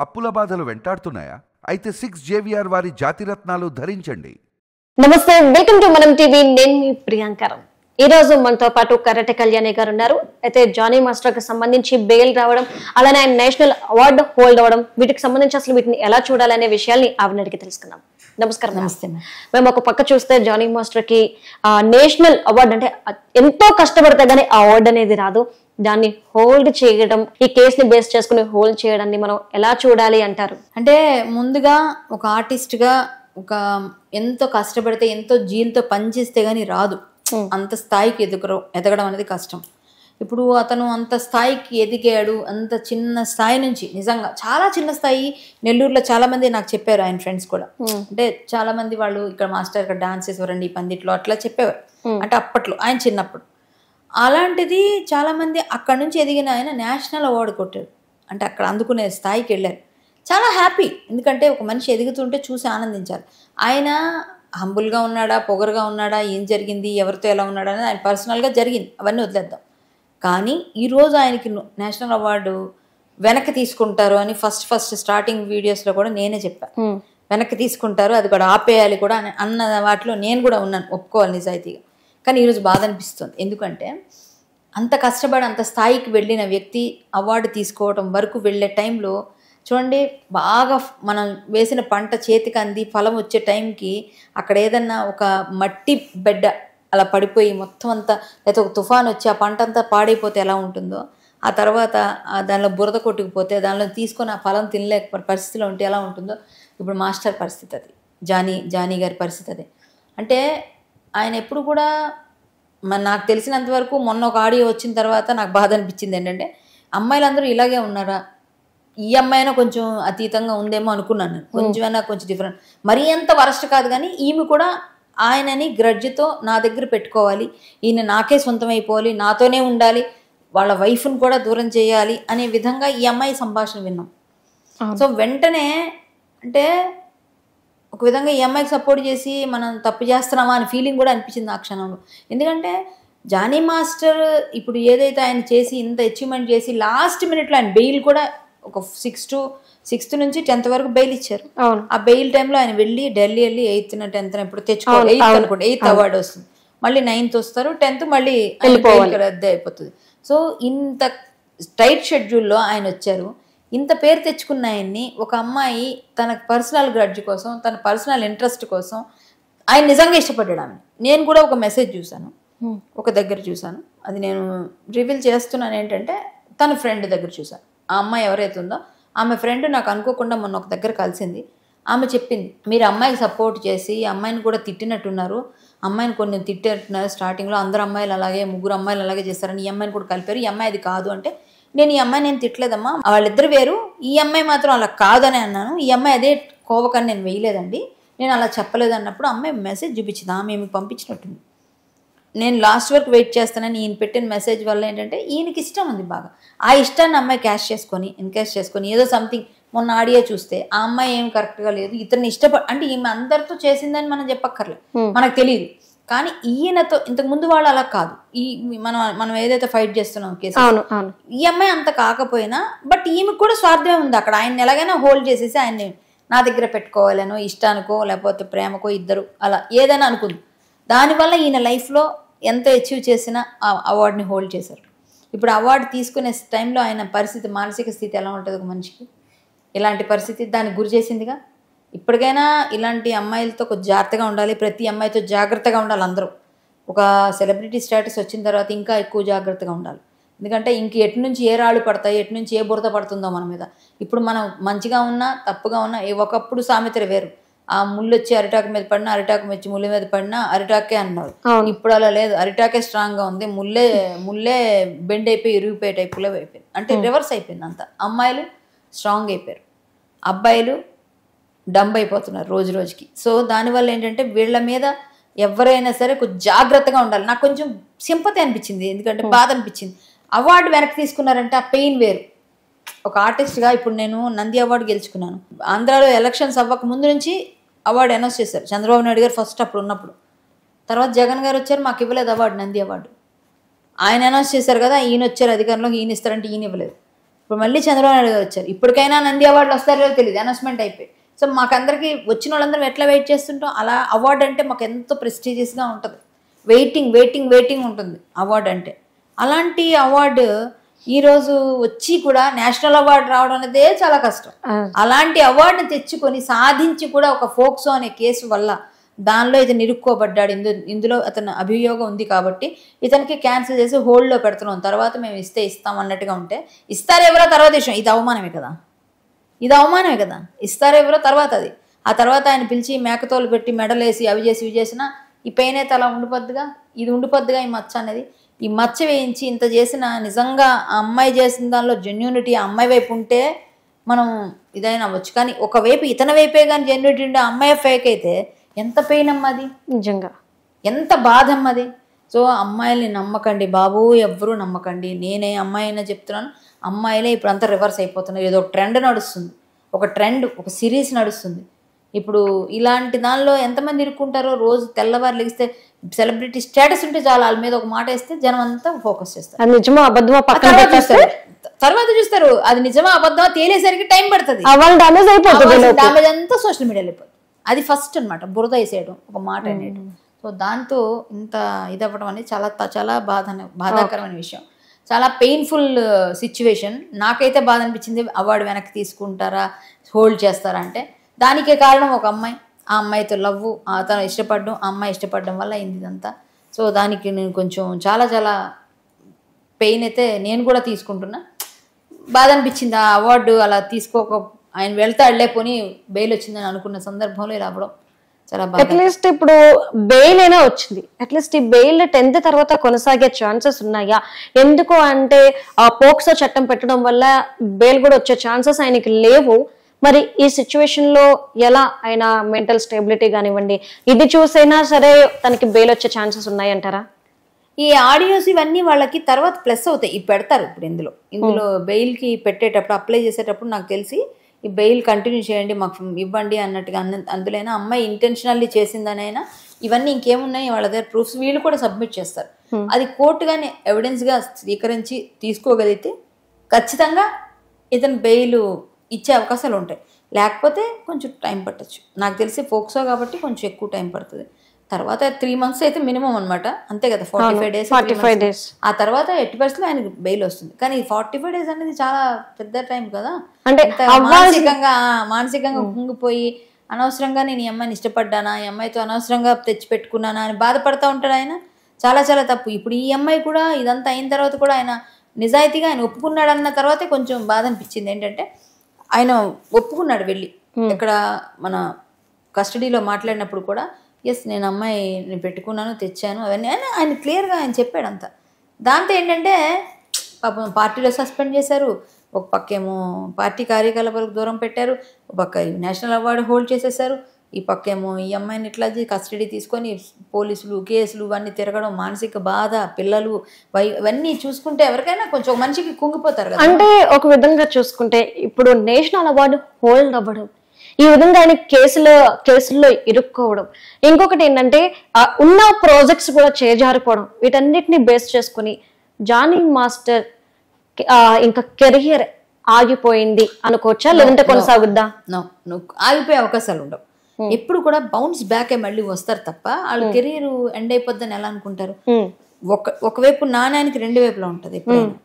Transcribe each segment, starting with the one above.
అప్పుల బాధలు వెంటాడుతున్నాయా? అయితే 6 జేవిఆర్ వారి జాతిరత్నాలు ధరించండి. నమస్తే, వెల్కమ్ టు మనం టీవీ. నేను మీ ప్రియాంకరం. ఈ రోజు మనతో పాటు కరాటే కళ్యాణి గారు ఉన్నారు. అయితే జానీ మాస్టర్ కి సంబంధించి బెయిల్ రావడం, అలానే ఆయన నేషనల్ అవార్డు హోల్డ్ అవ్వడం, వీటికి సంబంధించి అసలు వీటిని ఎలా చూడాలనే విషయాల్ని ఆవిడ అడిగి తెలుసుకుందాం. నమస్కారం. నమస్తే. మేము ఒక పక్క చూస్తే జానీ మాస్టర్ కి నేషనల్ అవార్డు అంటే ఎంతో కష్టపడితే గానీ ఆ అవార్డు అనేది రాదు. దాన్ని హోల్డ్ చేయడం, ఈ కేసుని బేస్ చేసుకుని హోల్డ్ చేయడాన్ని మనం ఎలా చూడాలి అంటారు? అంటే ముందుగా ఒక ఆర్టిస్ట్గా ఒక ఎంతో కష్టపడితే ఎంతో జీలతో పనిచేస్తే గానీ రాదు. అంత స్థాయికి ఎదగడం అనేది కష్టం. ఇప్పుడు అతను అంత స్థాయికి ఎదిగాడు. అంత చిన్న స్థాయి నుంచి, నిజంగా చాలా చిన్న స్థాయి. నెల్లూరులో చాలా మంది నాకు చెప్పారు, ఆయన ఫ్రెండ్స్ కూడా. అంటే చాలా మంది వాళ్ళు ఇక్కడ మాస్టర్ ఇక్కడ డాన్స్ చేసేవారండి ఈ పందిట్లో అట్లా చెప్పేవారు. అంటే అప్పట్లో ఆయన చిన్నప్పుడు. అలాంటిది చాలా మంది అక్కడ నుంచి ఎదిగిన ఆయన నేషనల్ అవార్డు కొట్టాడు. అంటే అక్కడ అందుకునే స్థాయికి వెళ్ళారు. చాలా హ్యాపీ. ఎందుకంటే ఒక మనిషి ఎదుగుతుంటే చూసి ఆనందించాలి. ఆయన హంబుల్గా ఉన్నాడా, పొగరుగా ఉన్నాడా, ఏం జరిగింది, ఎవరితో ఎలా ఉన్నాడా అనేది ఆయన పర్సనల్గా జరిగింది, అవన్నీ వదిలేద్దాం. కానీ ఈరోజు ఆయనకి నేషనల్ అవార్డు వెనక్కి తీసుకుంటారు అని ఫస్ట్ స్టార్టింగ్ వీడియోస్లో కూడా నేనే చెప్పాను. వెనక్కి తీసుకుంటారు, అది కూడా ఆపేయాలి కూడా అన్న వాటిలో నేను కూడా ఉన్నాను, ఒప్పుకోవాలి నిజాయితీగా. కానీ ఈరోజు బాధ అనిపిస్తుంది. ఎందుకంటే అంత కష్టపడి అంత స్థాయికి వెళ్ళిన వ్యక్తి అవార్డు తీసుకోవడం వరకు వెళ్ళే టైంలో చూడండి, బాగా మనం వేసిన పంట చేతికి అంది ఫలం వచ్చే టైంకి అక్కడ ఏదన్నా ఒక మట్టి బెడ్డ అలా పడిపోయి మొత్తం అంతా, లేకపోతే ఒక తుఫాన్ వచ్చి ఆ పంట అంతా పాడైపోతే ఎలా ఉంటుందో, ఆ తర్వాత దానిలో బురద కొట్టుకుపోతే దానిలో తీసుకొని ఆ ఫలం తినలేక పరిస్థితిలో ఉంటే ఎలా ఉంటుందో, ఇప్పుడు మాస్టర్ పరిస్థితి అది, జానీ గారి పరిస్థితి అది. అంటే ఆయన ఎప్పుడు కూడా నాకు తెలిసినంతవరకు మొన్న ఒక ఆడియో వచ్చిన తర్వాత నాకు బాధ అనిపించింది ఏంటంటే, అమ్మాయిలందరూ ఇలాగే ఉన్నారా, ఈ అమ్మాయినా కొంచెం అతీతంగా ఉందేమో అనుకున్నాను నేను. కొంచెమైనా కొంచెం డిఫరెంట్, మరీ అంత వరస్ట్ కాదు. కానీ ఈమె కూడా ఆయనని గ్రడ్జ్తో నా దగ్గర పెట్టుకోవాలి, ఈయన నాకే సొంతమైపోవాలి, నాతోనే ఉండాలి, వాళ్ళ వైఫ్ని కూడా దూరం చేయాలి అనే విధంగా ఈ అమ్మాయి సంభాషణ విన్నాం. సో వెంటనే అంటే ఒక విధంగా ఈ అమ్మాయికి సపోర్ట్ చేసి మనం తప్పు చేస్తున్నామా అని ఫీలింగ్ కూడా అనిపించింది ఆ క్షణంలో. ఎందుకంటే జానీ మాస్టర్ ఇప్పుడు ఏదైతే ఆయన చేసి ఇంత అచీవ్మెంట్ చేసి లాస్ట్ మినిట్లో ఆయన బెయిల్ కూడా ఒక 6th నుంచి 10th వరకు బెయిల్ ఇచ్చారు. ఆ బెయిల్ టైంలో ఆయన వెళ్ళి ఢిల్లీ వెళ్ళి 8th 10th ఎప్పుడు తెచ్చుకోవాలి, 8th అవార్డు వస్తుంది, మళ్ళీ 9th వస్తారు, 10th మళ్ళీ రద్దు అయిపోతుంది. సో ఇంత టైట్ షెడ్యూల్లో ఆయన వచ్చారు. ఇంత పేరు తెచ్చుకున్న ఆయన్ని ఒక అమ్మాయి తన పర్సనల్ గ్రడ్జ్ కోసం, తన పర్సనల్ ఇంట్రెస్ట్ కోసం ఆయన నిజంగా ఇష్టపడ్డాడు. ఆమె నేను కూడా ఒక మెసేజ్ చూశాను, ఒక దగ్గర చూశాను, అది నేను రివీల్ చేస్తున్నాను. ఏంటంటే తన ఫ్రెండ్ దగ్గర చూశాను. ఆ అమ్మాయి ఎవరైతే ఉందో ఆమె ఫ్రెండ్ నాకు అనుకోకుండా మొన్న ఒక దగ్గర కలిసింది. ఆమె చెప్పింది, మీరు అమ్మాయికి సపోర్ట్ చేసి అమ్మాయిని కూడా తిట్టినట్టున్నారు, అమ్మాయిని కొన్ని తిట్టినట్టున్నారు స్టార్టింగ్లో, అందరు అమ్మాయిలు అలాగే 3 అమ్మాయిలు అలాగే చేస్తారని ఈ అమ్మాయిని కూడా కలిపారు, ఈ అమ్మాయి అది కాదు అంటే, నేను ఈ అమ్మాయి నేను తిట్టలేదమ్మా, వాళ్ళిద్దరు వేరు, ఈ అమ్మాయి మాత్రం అలా కాదని అన్నాను, ఈ అమ్మాయి అదే కోవకని నేను వేయలేదండి, నేను అలా చెప్పలేదు అన్నప్పుడు అమ్మాయి మెసేజ్ చూపించింది, ఆమె మీకు పంపించినట్టుంది. నేను లాస్ట్ వరకు వెయిట్ చేస్తానని ఈయన పెట్టిన మెసేజ్ వల్ల ఏంటంటే ఈయనకి ఇష్టం ఉంది బాగా, ఆ ఇష్టాన్ని అమ్మాయి ఎన్కాష్ చేసుకొని ఏదో సంథింగ్. మొన్న ఆడియో చూస్తే ఆ అమ్మాయి ఏం కరెక్ట్గా లేదు, ఇతన్ని అంటే ఈమె అందరితో చేసిందని మనం చెప్పక్కర్లేదు, మనకు తెలియదు. కానీ ఈయనతో ఇంతకు ముందు వాళ్ళు అలా కాదు. ఈ మనం ఏదైతే ఫైట్ చేస్తున్నాం కేసు, ఈ అమ్మాయి అంత కాకపోయినా బట్ ఈమెకు కూడా స్వార్థమే ఉంది అక్కడ. ఆయన ఎలాగైనా హోల్డ్ చేసేసి ఆయన్ని నా దగ్గర పెట్టుకోవాలనో, ఇష్టానికో లేకపోతే ప్రేమకో, ఇద్దరు అలా ఏదైనా అనుకుంది. దానివల్ల ఈయన లైఫ్లో ఎంత అచీవ్ చేసినా ఆ అవార్డుని హోల్డ్ చేశారు. ఇప్పుడు అవార్డు తీసుకునే టైంలో ఆయన పరిస్థితి, మానసిక స్థితి ఎలా ఉంటుంది ఒక మనిషికి, ఇలాంటి పరిస్థితి దానికి గురి చేసిందిగా. ఇప్పటికైనా ఇలాంటి అమ్మాయిలతో కొంచెం జాగ్రత్తగా ఉండాలి, ప్రతి అమ్మాయితో జాగ్రత్తగా ఉండాలి. అందరూ ఒక సెలబ్రిటీ స్టేటస్ వచ్చిన తర్వాత ఇంకా ఎక్కువ జాగ్రత్తగా ఉండాలి. ఎందుకంటే ఇంక ఎటు నుంచి ఏ రాళ్ళు పడతాయి, ఎటు నుంచి ఏ బురద పడుతుందో మన మీద. ఇప్పుడు మనం మంచిగా ఉన్నా తప్పుగా ఉన్నా, ఒకప్పుడు సామెతలు వేరు, ఆ ముళ్ళు వచ్చి అరిటాకు మీద పడినా, అరిటాకు వచ్చి ముళ్ళ మీద పడినా అరిటాకే అన్నారు. ఇప్పుడు అలా లేదు, అరిటాకే స్ట్రాంగ్గా ఉంది, ముళ్ళే బెండ్ అయిపోయి ఇరిగిపోయే టైపులో అయిపోయింది. అంటే రివర్స్ అయిపోయింది అంతా. అమ్మాయిలు స్ట్రాంగ్ అయిపోయారు, అబ్బాయిలు డంబ్ అయిపోతున్నారు రోజు రోజుకి. సో దానివల్ల ఏంటంటే వీళ్ళ మీద ఎవరైనా సరే కొంచెం జాగ్రత్తగా ఉండాలి. నాకు కొంచెం సింపతి అనిపించింది, ఎందుకంటే బాధ అనిపించింది. అవార్డు వెనక్కి తీసుకున్నారంటే ఆ పెయిన్ వేరు. ఒక ఆర్టిస్ట్గా ఇప్పుడు నేను నంది అవార్డు గెలుచుకున్నాను. ఆంధ్రాలో ఎలక్షన్స్ అవ్వక ముందు నుంచి అవార్డు అనౌన్స్ చేశారు చంద్రబాబు నాయుడు గారు ఫస్ట్ అప్పుడు ఉన్నప్పుడు. తర్వాత జగన్ గారు వచ్చారు, మాకు ఇవ్వలేదు అవార్డు, నంది అవార్డు. ఆయన అనౌన్స్ చేశారు కదా, ఈయన వచ్చారు అధికారంలోకి, ఈయన ఇస్తారంటే ఈయన ఇవ్వలేదు. ఇప్పుడు మళ్ళీ చంద్రబాబు నాయుడు గారు వచ్చారు. ఇప్పటికైనా నంది అవార్డులు వస్తారో తెలియదు, అనౌన్స్మెంట్ అయిపోయి. సో మాకందరికి వచ్చిన వాళ్ళందరం ఎట్లా వెయిట్ చేస్తుంటాం. అలా అవార్డు అంటే మాకు ఎంతో ప్రెస్టీజియస్గా ఉంటుంది, వెయిటింగ్ ఉంటుంది అవార్డు అంటే. అలాంటి అవార్డు ఈరోజు వచ్చి కూడా నేషనల్ అవార్డు రావడం అనేదే చాలా కష్టం. అలాంటి అవార్డుని తెచ్చుకొని సాధించి కూడా ఒక ఫోక్సో అనే కేసు వల్ల దానిలో ఇతను ఇరుక్కోబడ్డాడు. ఇందులో అతను అభియోగం ఉంది కాబట్టి ఇతనికి క్యాన్సిల్ చేసి హోల్డ్లో పెడుతున్నాం, తర్వాత మేము ఇస్తాం అన్నట్టుగా ఉంటే ఇస్తారెవరో తర్వాత విషయం. ఇది అవమానమే కదా, ఇస్తారెవరో తర్వాత అది. ఆ తర్వాత ఆయన పిలిచి మేకతోలు పెట్టి మెడలేసి అవి చేసి ఇవి చేసినా ఈ పెయిన్ అయితే అలా ఉండిపోద్దుగా, ఇది ఉండిపోద్దుగా ఈ మచ్చ అనేది. ఈ మచ్చ వేయించి ఇంత చేసిన నిజంగా ఆ అమ్మాయి చేసిన దానిలో జెన్యూనిటీ ఆ అమ్మాయి వైపు ఉంటే మనం ఇదైనా అవ్వచ్చు. కానీ ఒకవైపు ఇతని వైపే కానీ జెన్యూనిటీ ఉంటే అమ్మాయి ఫేక్ అయితే ఎంత పెయిన్ అమ్మది, నిజంగా ఎంత బాధ అమ్మది. సో అమ్మాయిల్ని నమ్మకండి బాబు, ఎవ్వరూ నమ్మకండి. నేనే అమ్మాయి అయినా చెప్తున్నాను, అమ్మాయిలే ఇప్పుడు అంతా రివర్స్ అయిపోతున్నారు. ఏదో ఒక ట్రెండ్ నడుస్తుంది, ఒక సిరీస్ నడుస్తుంది. ఇప్పుడు ఇలాంటి దానిలో ఎంతమంది ఇరుక్కుంటారో. రోజు తెల్లవారు లెగిస్తే సెలబ్రిటీ స్టేటస్ ఉంటే చాలా వాళ్ళ మీద ఒక మాట వేస్తే జనం అంతా ఫోకస్ చేస్తారు. తర్వాత చూస్తారు అది నిజమా అబద్ధమా తేలేసరికి టైం పడుతుంది, డామేజ్ అంతా సోషల్ మీడియాలో అయిపోతుంది. అది ఫస్ట్ అనమాట, బురద వేసేయడం, ఒక మాట అనేయడం. సో దాంతో ఇంత ఇదవ్వడం అనేది చాలా చాలా బాధాకరమైన విషయం, చాలా పెయిన్ఫుల్ సిచ్యువేషన్. నాకైతే బాధ అనిపించింది, అవార్డు వెనక్కి తీసుకుంటారా హోల్డ్ చేస్తారా అంటే దానికే కారణం ఒక అమ్మాయి, ఆ అమ్మాయితో లవ్, అతను ఇష్టపడడం, ఆ అమ్మాయి ఇష్టపడడం వల్ల అయింది ఇదంతా. సో దానికి నేను కొంచెం చాలా చాలా పెయిన్ అయితే నేను కూడా తీసుకుంటున్నా. బాధ అనిపించింది ఆ అవార్డు అలా తీసుకోక ఆయన వెళ్తాడులే పోనీ బెయిల్ వచ్చిందని అనుకున్న సందర్భంలో ఇలా అవ్వడం చాలా బాధ. అట్లీస్ట్ ఇప్పుడు బెయిల్ అయినా వచ్చింది, అట్లీస్ట్ ఈ బెయిల్ 10th తర్వాత కొనసాగే ఛాన్సెస్ ఉన్నాయా? ఎందుకు అంటే ఆ పోక్సో చట్టం పెట్టడం వల్ల బెయిల్ కూడా వచ్చే ఛాన్సెస్ ఆయనకి లేవు. మరి ఈ సిచ్యువేషన్ లో ఎలా ఆయన మెంటల్ స్టెబిలిటీ కానివ్వండి ఇది చూసైనా సరే తనకి బెయిల్ వచ్చే ఛాన్సెస్ ఉన్నాయంటారా? ఈ ఆడియోస్ ఇవన్నీ వాళ్ళకి తర్వాత ప్లస్ అవుతాయి. ఇవి పెడతారు ఇప్పుడు ఇందులో బెయిల్కి పెట్టేటప్పుడు అప్లై చేసేటప్పుడు నాకు తెలిసి ఈ బెయిల్ కంటిన్యూ చేయండి మాకు ఇవ్వండి అన్నట్టుగా అందులోనైనా అమ్మాయి ఇంటెన్షనల్లీ చేసిందనైనా ఇవన్నీ ఇంకేమున్నాయి వాళ్ళ దగ్గర ప్రూఫ్స్ వీళ్ళు కూడా సబ్మిట్ చేస్తారు. అది కోర్టుగానే ఎవిడెన్స్గా స్వీకరించి తీసుకోగలిగితే ఖచ్చితంగా ఇతను బెయిల్ ఇచ్చే అవకాశాలు ఉంటాయి. లేకపోతే కొంచెం టైం పట్టచ్చు. నాకు తెలిసి ఫోక్సో కాబట్టి కొంచెం ఎక్కువ టైం పడుతుంది. తర్వాత 3 months అయితే మినిమం అనమాట, అంతే కదా, 45 days. ఆ తర్వాత 80% ఆయనకి బెయిల్ వస్తుంది. కానీ 45 days అనేది చాలా పెద్ద టైం కదా. అంటే మానసికంగా కుంగిపోయి అనవసరంగా నేను ఈ అమ్మాయిని ఇష్టపడ్డానా, ఈ అమ్మాయితో అనవసరంగా తెచ్చిపెట్టుకున్నానా అని బాధపడతా ఉంటాడు ఆయన. చాలా చాలా తప్పు. ఇప్పుడు ఈ అమ్మాయి కూడా ఇదంతా అయిన తర్వాత కూడా ఆయన నిజాయితీగా ఆయన ఒప్పుకున్నాడు అన్న తర్వాతే కొంచెం బాధ అనిపించింది. ఏంటంటే ఆయన ఒప్పుకున్నాడు వెళ్ళి, ఇక్కడ మన కస్టడీలో మాట్లాడినప్పుడు కూడా ఎస్ నేను అమ్మాయిని పెట్టుకున్నాను, తెచ్చాను, అవన్నీ ఆయన క్లియర్గా ఆయన చెప్పాడు అంతా. దాంతో ఏంటంటే పాపం పార్టీలో సస్పెండ్ చేశారు, ఒక పక్కేమో పార్టీ కార్యకలాపాలకు దూరం పెట్టారు, ఒక పక్క నేషనల్ అవార్డు హోల్డ్ చేసేసారు, ఈ పక్కేమో ఈ అమ్మాయిని ఇట్లా కస్టడీ తీసుకొని పోలీసులు కేసులు ఇవన్నీ తిరగడం, మానసిక బాధ, పిల్లలు ఇవన్నీ చూసుకుంటే ఎవరికైనా కొంచెం మనిషికి కుంగిపోతారు కదా. అంటే ఒక విధంగా చూసుకుంటే ఇప్పుడు నేషనల్ అవార్డు హోల్డ్ అవ్వడం, ఈ విధంగా ఆయన కేసుల్లో ఇరుక్కోవడం, ఇంకొకటి ఏంటంటే ఉన్న ప్రాజెక్ట్స్ కూడా చేజారిపోవడం, వీటన్నిటిని బేస్ చేసుకుని జానీ మాస్టర్ ఇంకా కెరియర్ ఆగిపోయింది అనుకోవచ్చా, లేదంటే కొనసాగుద్దా? ఆగిపోయే అవకాశాలు ఉండవు. ఎప్పుడు కూడా బౌన్స్ బ్యాక్ మళ్ళీ వస్తారు తప్ప వాళ్ళ కెరీర్ ఎండ్ అయిపోద్దని ఎలా అనుకుంటారు? ఒకవైపు నాణ్యానికి 2 వైపులా ఉంటుంది. ఎప్పుడైనా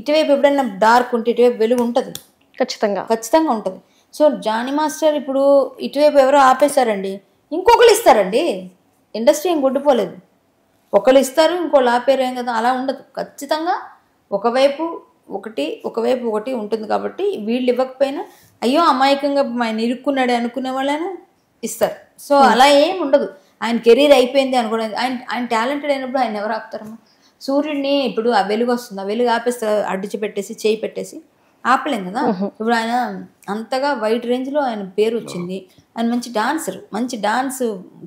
ఇటువైపు ఎప్పుడైనా డార్క్ ఉంటే ఇటువైపు వెలుగు ఉంటుంది, ఖచ్చితంగా ఉంటుంది. సో జానీ మాస్టర్ ఇప్పుడు ఇటువైపు ఎవరో ఆపేశారండి, ఇంకొకరు ఇస్తారండి. ఇండస్ట్రీ ఏం గుడ్డిపోలేదు, ఒకళ్ళు ఇస్తారు ఇంకోళ్ళు ఆపేరేం కదా, అలా ఉండదు. ఖచ్చితంగా ఒకవైపు ఒకటి ఉంటుంది. కాబట్టి వీళ్ళు ఇవ్వకపోయినా అయ్యో అమాయకంగా ఆయన ఇరుక్కున్నాడే అనుకునే వాళ్ళైనా ఇస్తారు. సో అలా ఏం ఉండదు. ఆయన కెరీర్ అయిపోయింది అనుకోవడం, ఆయన టాలెంటెడ్ అయినప్పుడు ఆయన ఎవరు ఆపుతారమ్మా? సూర్యుడిని ఇప్పుడు ఆ వెలుగు వస్తుంది, ఆ వెలుగు ఆపేస్తారు, అడ్డిచి పెట్టేసి చేయి పెట్టేసి ఆపలేం కదా. ఇప్పుడు ఆయన అంతగా వైడ్ రేంజ్లో ఆయన పేరు వచ్చింది, ఆయన మంచి డాన్సర్, మంచి డాన్స్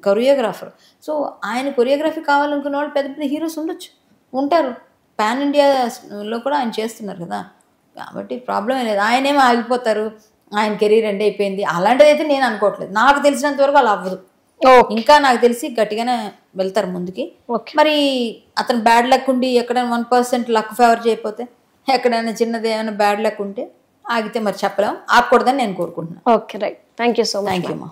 కొరియోగ్రాఫర్. సో ఆయన కొరియోగ్రఫీ కావాలనుకున్న వాళ్ళు పెద్ద పెద్ద హీరోస్ ఉంటారు, పాన్ ఇండియాలో కూడా ఆయన చేస్తున్నారు కదా. కాబట్టి ప్రాబ్లం లేదు. ఆయనేమో ఆగిపోతారు, ఆయన కెరీర్ ఎండ్ అయిపోయింది అలాంటిది అయితే నేను అనుకోవట్లేదు. నాకు తెలిసినంత వరకు అలా అవ్వదు. ఇంకా నాకు తెలిసి గట్టిగానే వెళ్తారు ముందుకి. మరి అతను బ్యాడ్ లక్ ఉండి ఎక్కడ 1% లక్ ఫేవర్ చేయకపోతే ఎక్కడైనా చిన్నది ఏమైనా బ్యాడ్ లక్ ఉంటే ఆగితే మరి చెప్పలేం, ఆగకూడదని నేను కోరుకుంటున్నాను. Okay right, thank you so much. Thank you అమ్మా.